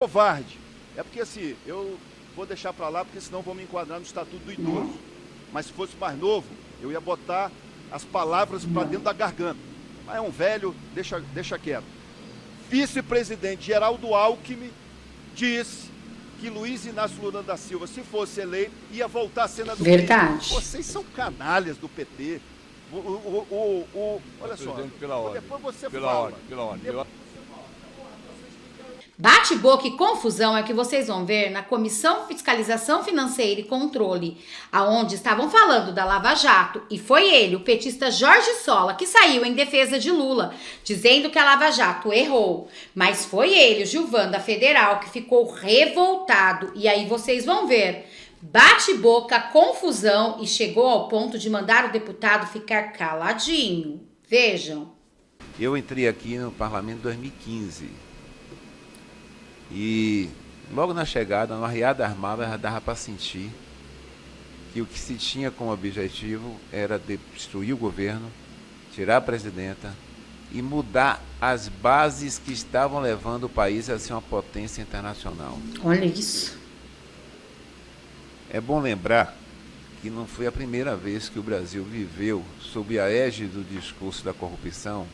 Covarde. É porque assim, eu vou deixar pra lá porque senão vou me enquadrar no estatuto do idoso. Mas se fosse mais novo, eu ia botar as palavras pra dentro da garganta. Mas é um velho, deixa quieto. Vice-presidente Geraldo Alckmin disse que Luiz Inácio Lula da Silva, se fosse eleito, ia voltar à cena do crime. Verdade. Vocês são canalhas do PT. Olha só, pela ordem. depois você Pela fala. ordem, pela ordem. Bate-boca e confusão é o que vocês vão ver na Comissão Fiscalização Financeira e Controle, aonde estavam falando da Lava Jato, e foi ele, o petista Jorge Sola, que saiu em defesa de Lula, dizendo que a Lava Jato errou. Mas foi ele, o Gilvan da Federal, que ficou revoltado, e aí vocês vão ver. Bate-boca, confusão, e chegou ao ponto de mandar o deputado ficar caladinho. Vejam. Eu entrei aqui no parlamento em 2015 e logo na chegada, no arriar das malas, já dava para sentir que o que se tinha como objetivo era destruir o governo, tirar a presidenta e mudar as bases que estavam levando o país a ser uma potência internacional. Olha isso. É bom lembrar que não foi a primeira vez que o Brasil viveu, sob a égide do discurso da corrupção,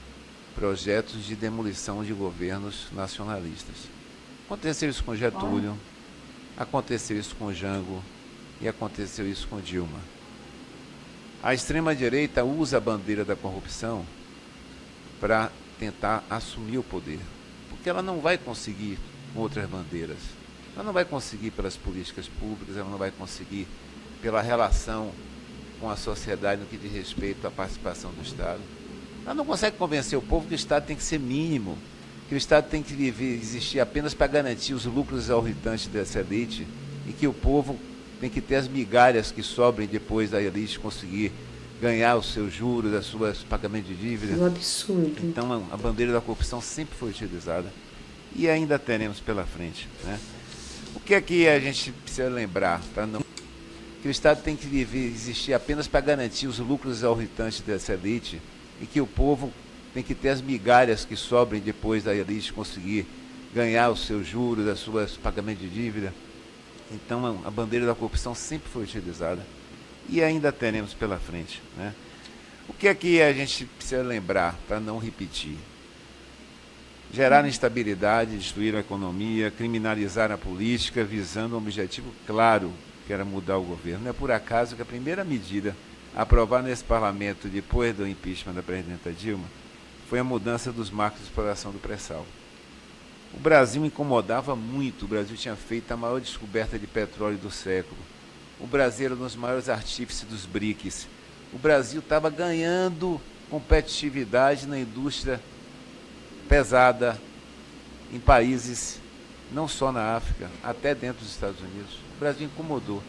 projetos de demolição de governos nacionalistas. Aconteceu isso com Getúlio, aconteceu isso com Jango e aconteceu isso com Dilma. A extrema-direita usa a bandeira da corrupção para tentar assumir o poder, porque ela não vai conseguir com outras bandeiras. Ela não vai conseguir pelas políticas públicas, ela não vai conseguir pela relação com a sociedade no que diz respeito à participação do Estado. Ela não consegue convencer o povo que o Estado tem que ser mínimo, que o Estado tem que existir apenas para garantir os lucros exorbitantes dessa elite e que o povo tem que ter as migalhas que sobrem depois da elite conseguir ganhar os seus juros, as suas pagamentos de dívida. Um absurdo. Então a bandeira da corrupção sempre foi utilizada e ainda teremos pela frente, né? O que é que a gente precisa lembrar para não que o Estado tem que existir apenas para garantir os lucros exorbitantes dessa elite e que o povo tem que ter as migalhas que sobrem depois da elite conseguir ganhar os seus juros, as suas pagamentos de dívida. Então a bandeira da corrupção sempre foi utilizada e ainda teremos pela frente, né? O que é que a gente precisa lembrar para não repetir? Gerar instabilidade, destruir a economia, criminalizar a política, visando um objetivo claro, que era mudar o governo. Não é por acaso que a primeira medida aprovada nesse parlamento depois do impeachment da presidenta Dilma foi a mudança dos marcos de exploração do pré-sal. O Brasil incomodava muito, o Brasil tinha feito a maior descoberta de petróleo do século. O Brasil era um dos maiores artífices dos BRICS. O Brasil estava ganhando competitividade na indústria pesada em países, não só na África, até dentro dos Estados Unidos. O Brasil incomodou.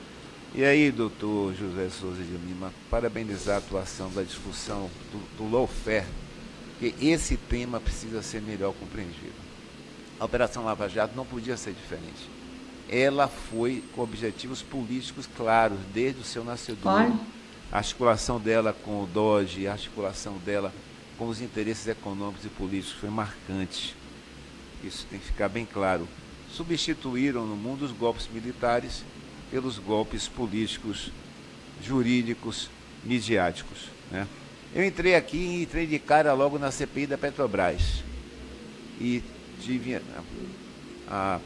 E aí, doutor José Souza de Lima, parabenizar a atuação da discussão do lawfare, porque esse tema precisa ser melhor compreendido. A Operação Lava Jato não podia ser diferente. Ela foi com objetivos políticos claros, desde o seu nascedor. A articulação dela com o DOGE, a articulação dela com os interesses econômicos e políticos foi marcante. Isso tem que ficar bem claro. Substituíram no mundo os golpes militares pelos golpes políticos, jurídicos, midiáticos, né? Eu entrei aqui e entrei de cara logo na CPI da Petrobras e tive a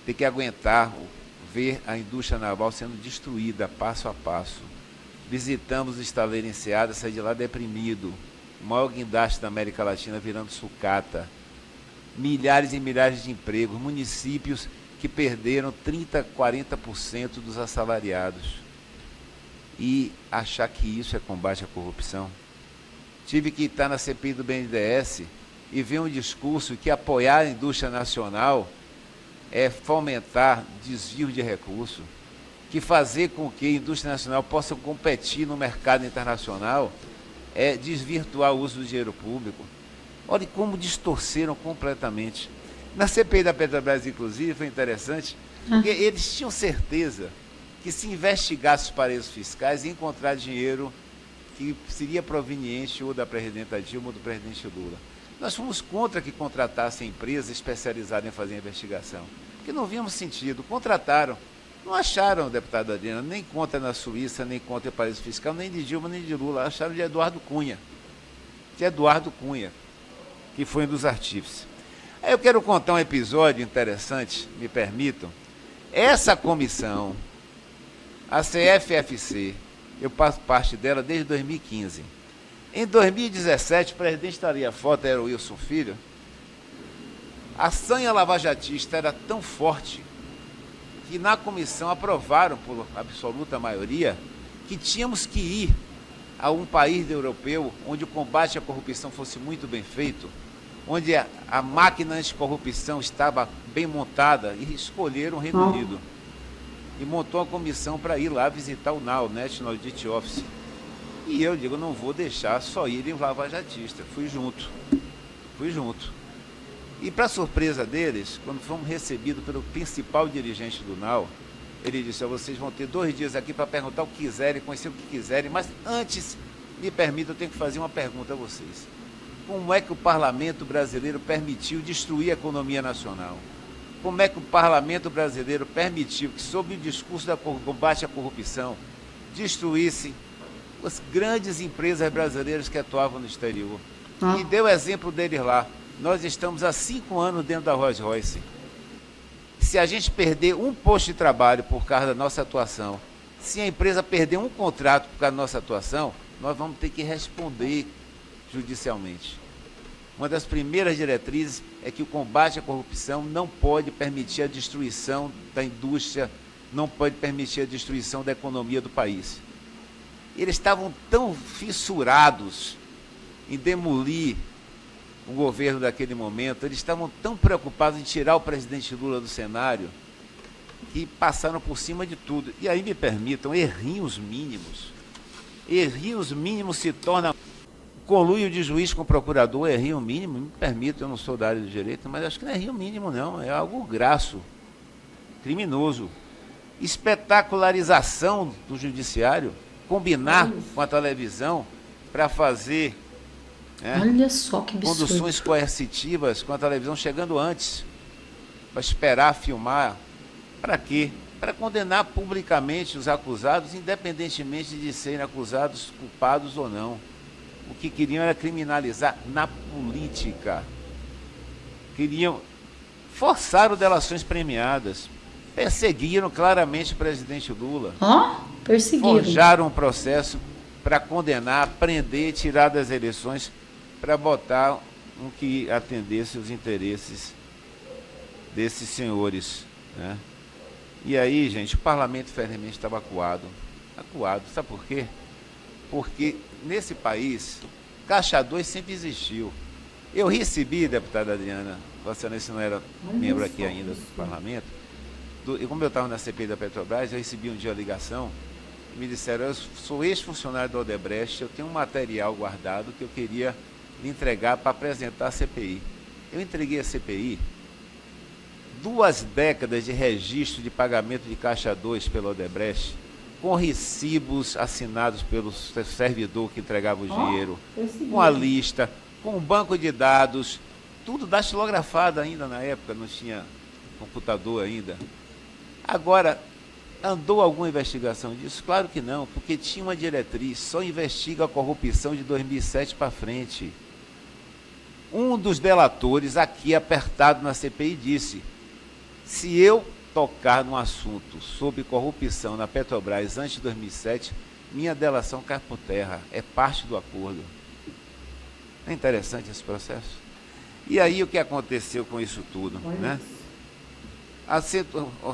ter que aguentar ver a indústria naval sendo destruída passo a passo. Visitamos o estaleiro em Ceará, saí de lá deprimido, o maior guindaste da América Latina virando sucata, milhares e milhares de empregos, municípios que perderam 30%, 40% dos assalariados. E achar que isso é combate à corrupção. Tive que estar na CPI do BNDES e ver um discurso que apoiar a indústria nacional é fomentar desvio de recursos, que fazer com que a indústria nacional possa competir no mercado internacional é desvirtuar o uso do dinheiro público. Olha como distorceram completamente. Na CPI da Petrobras, inclusive, foi interessante, porque eles tinham certeza que se investigasse os paraísos fiscais, ia encontrar dinheiro que seria proveniente ou da presidenta Dilma ou do presidente Lula. Nós fomos contra que contratassem empresas especializadas em fazer investigação, porque não víamos sentido. Contrataram. Não acharam, deputado Adriano, nem conta na Suíça, nem conta em paraíso fiscal, nem de Dilma, nem de Lula. Acharam de Eduardo Cunha. De Eduardo Cunha, que foi um dos artífices. Aí eu quero contar um episódio interessante, me permitam. Essa comissão, a CFFC, eu faço parte dela desde 2015. Em 2017, o presidente estaria foto, era o Wilson Filho. A sanha lavajatista era tão forte que na comissão aprovaram, por absoluta maioria, que tínhamos que ir a um país europeu onde o combate à corrupção fosse muito bem feito, onde a máquina anticorrupção estava bem montada, e escolheram o Reino Unido. E montou uma comissão para ir lá visitar o NAO, National Audit Office. E eu digo, não vou deixar só irem lavajatistas. Fui junto. E para surpresa deles, quando fomos recebidos pelo principal dirigente do NAO, ele disse, vocês vão ter 2 dias aqui para perguntar o que quiserem, conhecer o que quiserem, mas antes, me permita, eu tenho que fazer uma pergunta a vocês. Como é que o parlamento brasileiro permitiu destruir a economia nacional? Como é que o parlamento brasileiro permitiu que, sob o discurso da combate à corrupção, destruísse as grandes empresas brasileiras que atuavam no exterior? E deu exemplo deles lá. Nós estamos há 5 anos dentro da Rolls-Royce. Se a gente perder um posto de trabalho por causa da nossa atuação, se a empresa perder um contrato por causa da nossa atuação, nós vamos ter que responder judicialmente. Uma das primeiras diretrizes é que o combate à corrupção não pode permitir a destruição da indústria, não pode permitir a destruição da economia do país. Eles estavam tão fissurados em demolir o governo daquele momento, eles estavam tão preocupados em tirar o presidente Lula do cenário, que passaram por cima de tudo. E aí me permitam, errinhos mínimos se torna conluio de juiz com procurador, errinho mínimo, me permitam, eu não sou da área do direito, mas acho que não é errinho mínimo não, é algo grasso, criminoso. Espetacularização do judiciário, combinar com a televisão para fazer olha só que absurdo. Conduções coercitivas com a televisão chegando antes, para esperar filmar. Para quê? Para condenar publicamente os acusados, independentemente de serem acusados culpados ou não. O que queriam era criminalizar na política. Queriam forçar delações premiadas. Perseguiram claramente o presidente Lula. Perseguiram. Forjaram um processo para condenar, prender, tirar das eleições, para botar um que atendesse os interesses desses senhores, né? E aí, gente, o parlamento felizmente estava acuado. Sabe por quê? Porque nesse país, Caixa 2 sempre existiu. Eu recebi, deputada Adriana, você não era membro aqui ainda do parlamento, e como eu estava na CPI da Petrobras, eu recebi um dia a ligação, e me disseram, eu sou ex-funcionário da Odebrecht, eu tenho um material guardado que eu queria lhe entregar para apresentar a CPI. Eu entreguei a CPI 2 décadas de registro de pagamento de Caixa 2 pela Odebrecht, com recibos assinados pelo servidor que entregava o dinheiro, com a lista, com um banco de dados, tudo datilografado ainda na época, não tinha computador ainda. Agora, andou alguma investigação disso? Claro que não, porque tinha uma diretriz, só investiga a corrupção de 2007 para frente. Um dos delatores aqui apertado na CPI disse, se eu tocar num assunto sobre corrupção na Petrobras antes de 2007, minha delação cai por terra, é parte do acordo. É interessante esse processo? E aí o que aconteceu com isso tudo, né? A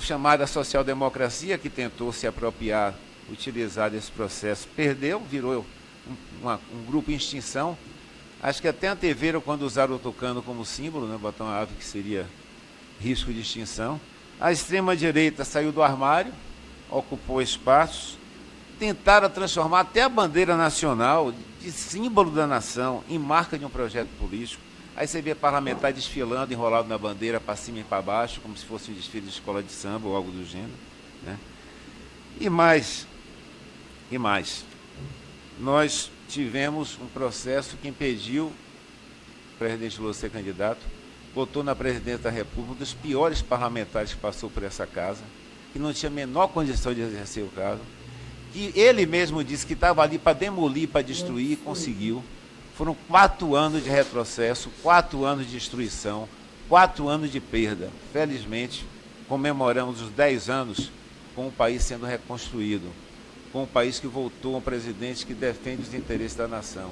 chamada social-democracia, que tentou se apropriar, utilizar desse processo, perdeu, virou um grupo em extinção. Acho que até anteveram quando usaram o tucano como símbolo, né? Botar uma ave que seria risco de extinção. A extrema-direita saiu do armário, ocupou espaços, tentaram transformar até a bandeira nacional, de símbolo da nação, em marca de um projeto político. Aí você vê parlamentar desfilando, enrolado na bandeira, para cima e para baixo, como se fosse um desfile de escola de samba ou algo do gênero, né? E mais, nós tivemos um processo que impediu presidente Lula ser candidato, votou na presidência da República, um dos piores parlamentares que passou por essa casa, que não tinha a menor condição de exercer o cargo, que ele mesmo disse que estava ali para demolir, para destruir, e conseguiu. Foram 4 anos de retrocesso, 4 anos de destruição, 4 anos de perda. Felizmente, comemoramos os 10 anos com o país sendo reconstruído, com um país que voltou a um presidente que defende os interesses da nação,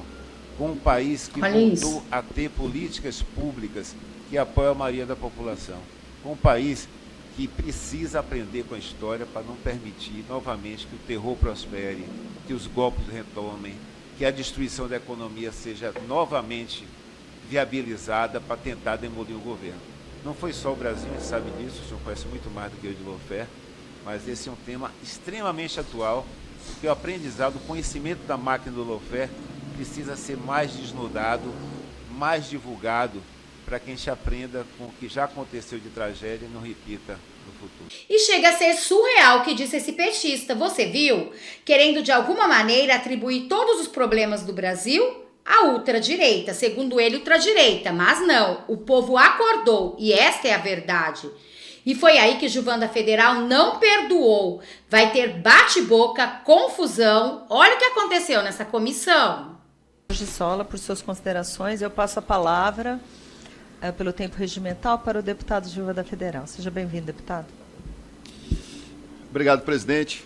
com um país que voltou a ter políticas públicas que apoiam a maioria da população, com um país que precisa aprender com a história para não permitir novamente que o terror prospere, que os golpes retomem, que a destruição da economia seja novamente viabilizada para tentar demolir o governo. Não foi só o Brasil, a gente sabe disso, o senhor conhece muito mais do que eu de Lawfare, mas esse é um tema extremamente atual, porque o aprendizado, o conhecimento da máquina do Lawfare precisa ser mais desnudado, mais divulgado, para que a gente aprenda com o que já aconteceu de tragédia e não repita no futuro. E chega a ser surreal o que disse esse petista, você viu? Querendo de alguma maneira atribuir todos os problemas do Brasil à ultradireita, segundo ele, ultradireita. Mas não, o povo acordou e esta é a verdade. E foi aí que Gilvan Federal não perdoou. Vai ter bate-boca, confusão. Olha o que aconteceu nessa comissão. Jorge Sola, por suas considerações, eu passo a palavra pelo tempo regimental para o deputado Gilvan Federal. Seja bem-vindo, deputado. Obrigado, presidente.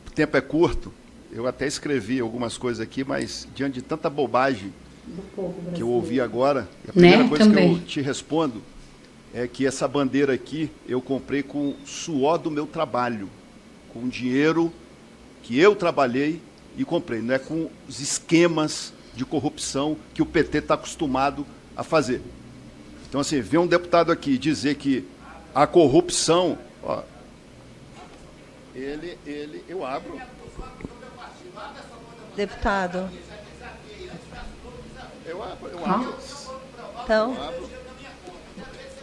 O tempo é curto. Eu até escrevi algumas coisas aqui, mas diante de tanta bobagem que eu ouvi agora, a primeira coisa que eu te respondo é que essa bandeira aqui eu comprei com o suor do meu trabalho, com dinheiro que eu trabalhei e comprei, não é com os esquemas de corrupção que o PT está acostumado a fazer. Então, assim, ver um deputado aqui dizer que a corrupção, ó, eu abro. Deputado. Eu abro. Então, Eu abro.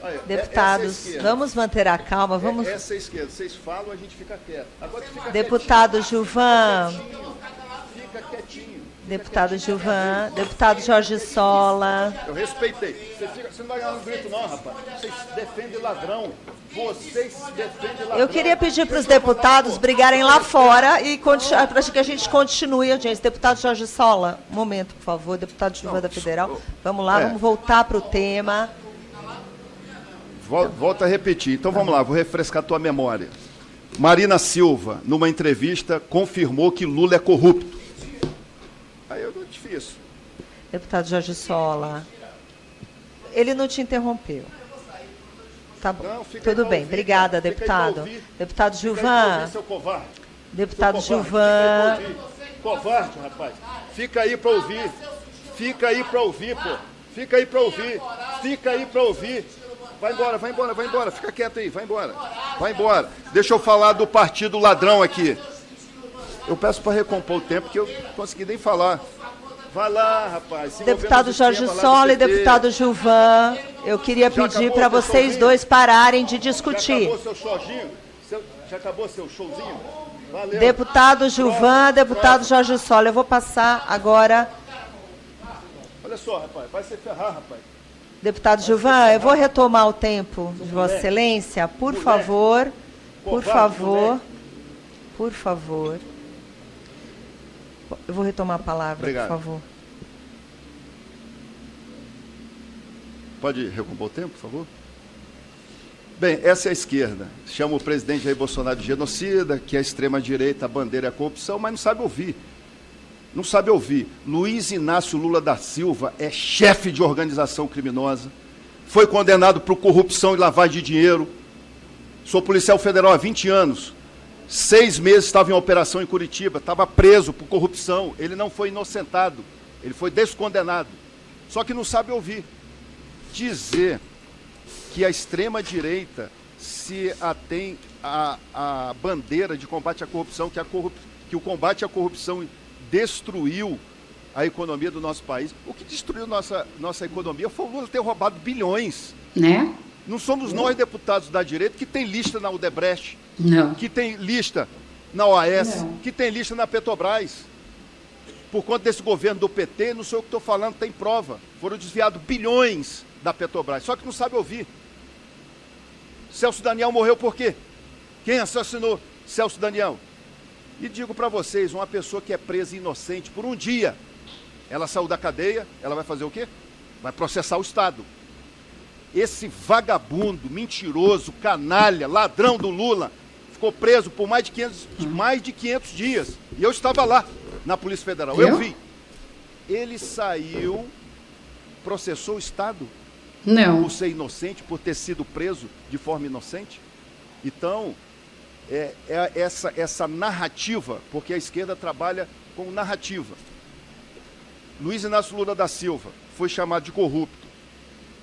Aí, deputados, vamos manter a calma. Vamos. Essa é a esquerda. Vocês falam, a gente fica quieto. Agora fica deputado quietinho. Gilvan. Fica quietinho. Deputado Gilvan, deputado Jorge Sola. Eu respeitei. Você não vai ganhar um grito, não, rapaz. Vocês defendem ladrão. Vocês defendem ladrão. Eu queria pedir para os deputados brigarem lá fora e para que a gente continue a audiência. Deputado Jorge Sola, um momento, por favor. Deputado Gilvan Federal. Vamos lá, vamos voltar para o tema. Volto a repetir. Então vamos lá, vou refrescar a tua memória. Marina Silva, numa entrevista, confirmou que Lula é corrupto. Aí eu não te fiz. Deputado Jorge Sola, ele não te interrompeu. Tá bom. Não, tudo bem. Ouvir, obrigada, deputado. Deputado Gilvan. Deputado Gilvan. Covarde, rapaz. Fica aí para ouvir. Fica aí para ouvir, pô. Fica aí para ouvir. Fica aí para ouvir. Vai embora, vai embora, vai embora. Fica quieto aí, vai embora. Vai embora. Deixa eu falar do partido ladrão aqui. Eu peço para recompor o tempo que eu não consegui nem falar. Vai lá, rapaz. Deputado Jorge Sola e deputado Gilvan, eu queria pedir para vocês dois pararem de discutir. Já acabou seu showzinho? Já acabou seu showzinho? Valeu. Deputado Gilvan, deputado Jorge Sola, eu vou passar agora. Olha só, rapaz, vai se ferrar, rapaz. Deputado Gilvan, eu vou retomar o tempo de Vossa Excelência, por favor. Por favor. Por favor. Eu vou retomar a palavra, obrigado. Por favor. Pode recompor o tempo, por favor? Bem, essa é a esquerda. Chama o presidente Jair Bolsonaro de genocida, que é a extrema-direita, a bandeira é a corrupção, mas não sabe ouvir. Não sabe ouvir. Luiz Inácio Lula da Silva é chefe de organização criminosa, foi condenado por corrupção e lavagem de dinheiro. Sou policial federal há 20 anos. 6 meses estava em operação em Curitiba, estava preso por corrupção. Ele não foi inocentado, ele foi descondenado. Só que não sabe ouvir. Dizer que a extrema-direita se atém à bandeira de combate à corrupção, que o combate à corrupção destruiu a economia do nosso país. O que destruiu nossa economia foi o Lula ter roubado bilhões. Né? Não somos nós, deputados da direita, que tem lista na Odebrecht, não. Que tem lista na OAS, não. Que tem lista na Petrobras. por conta desse governo do PT, não sou eu que estou falando, tem prova. Foram desviados bilhões da Petrobras, só que não sabe ouvir. Celso Daniel morreu por quê? Quem assassinou Celso Daniel? E digo para vocês, uma pessoa que é presa inocente por um dia, ela saiu da cadeia, ela vai fazer o quê? Vai processar o Estado. Esse vagabundo, mentiroso, canalha, ladrão do Lula, ficou preso por mais de 500 dias. E eu estava lá, na Polícia Federal. Eu vi. Ele saiu, processou o Estado. Não. Por ser inocente, por ter sido preso de forma inocente. Então, essa narrativa, porque a esquerda trabalha com narrativa. Luiz Inácio Lula da Silva foi chamado de corrupto.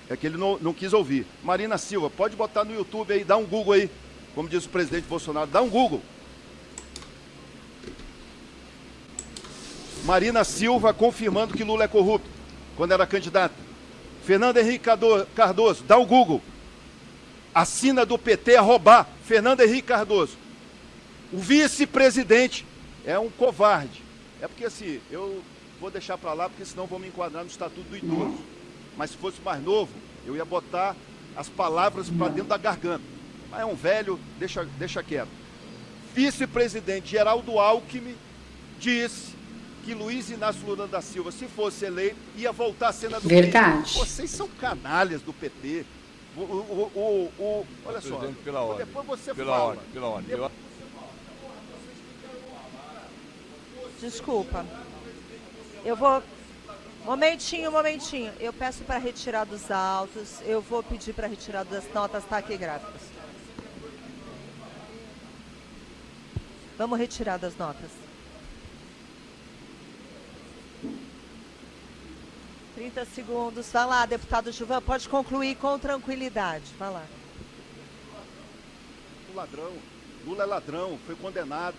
É que ele não quis ouvir. Marina Silva, pode botar no YouTube aí, dá um Google aí. Como diz o presidente Bolsonaro, dá um Google. Marina Silva confirmando que Lula é corrupto, quando era candidata. Fernando Henrique Cardoso, dá o Google. Assina do PT a roubar. Fernando Henrique Cardoso. O vice-presidente é um covarde. É porque assim, eu vou deixar para lá, porque senão vou me enquadrar no Estatuto do Idoso. Mas se fosse mais novo, eu ia botar as palavras para dentro da garganta. Mas é um velho, deixa quieto. Vice-presidente Geraldo Alckmin disse que Luiz Inácio Lula da Silva, se fosse eleito, ia voltar à cena do Verdade. PT. Vocês são canalhas do PT. Olha só, depois você fala. Pela ordem. Desculpa. Eu vou... Momentinho. Eu peço para retirar dos autos. Eu vou pedir para retirar das notas taquigráficas. Vamos retirar das notas. 30 segundos. Vai lá, deputado Gilvan. Pode concluir com tranquilidade. Vai lá. O ladrão. Lula é ladrão. Foi condenado.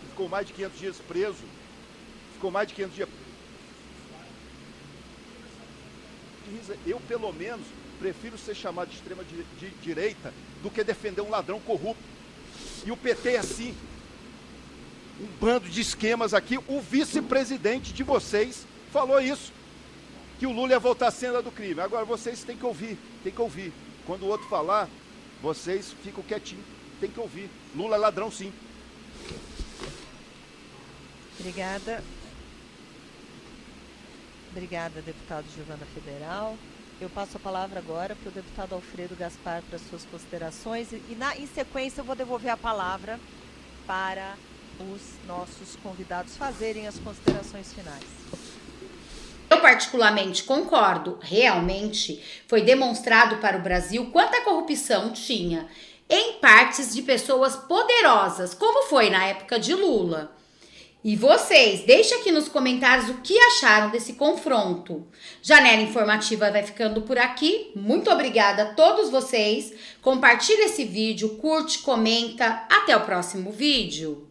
Ficou mais de 500 dias preso. Eu, pelo menos, prefiro ser chamado de extrema direita do que defender um ladrão corrupto. E o PT é assim. Um bando de esquemas aqui. O vice-presidente de vocês falou isso. Que o Lula ia voltar à cena do crime. Agora vocês têm que ouvir. Quando o outro falar, vocês ficam quietinhos. Tem que ouvir. Lula é ladrão, sim. Obrigada, deputado Giovana Federal. Eu passo a palavra agora para o deputado Alfredo Gaspar para suas considerações. Em sequência, eu vou devolver a palavra para os nossos convidados fazerem as considerações finais. Eu particularmente concordo. Realmente foi demonstrado para o Brasil quanta corrupção tinha em partes de pessoas poderosas, como foi na época de Lula. E vocês, deixem aqui nos comentários o que acharam desse confronto. Janela Informativa vai ficando por aqui. Muito obrigada a todos vocês. Compartilhe esse vídeo, curte, comenta. Até o próximo vídeo.